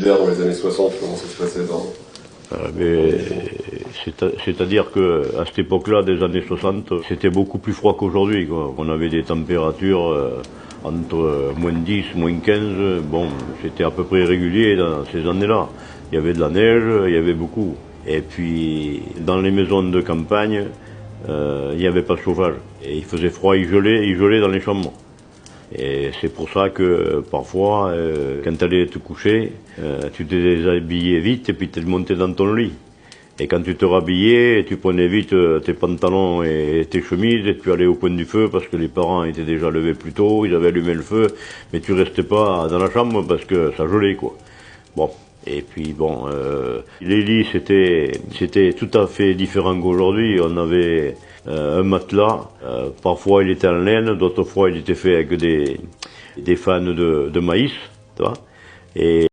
l'hiver dans les années 60, comment ça se passait dans... C'est-à-dire qu'à cette époque-là, des années 60, c'était beaucoup plus froid qu'aujourd'hui. On avait des températures entre moins 10, moins 15. Bon, c'était à peu près régulier dans ces années-là. Il y avait de la neige, il y avait beaucoup. Et puis, dans les maisons de campagne, il n'y avait pas de chauffage. Et il faisait froid, il gelait dans les chambres. Et c'est pour ça que parfois, quand tu allais te coucher, tu te déshabillais vite et puis tu montais dans ton lit. Et quand tu te rhabillais, tu prenais vite tes pantalons et tes chemises et tu allais au coin du feu parce que les parents étaient déjà levés plus tôt, ils avaient allumé le feu, mais tu restais pas dans la chambre parce que ça gelait, quoi. Bon. Et puis bon, les lits c'était tout à fait différent qu'aujourd'hui. On avait un matelas, parfois il était en laine, d'autres fois il était fait avec des fans de maïs, tu vois. Et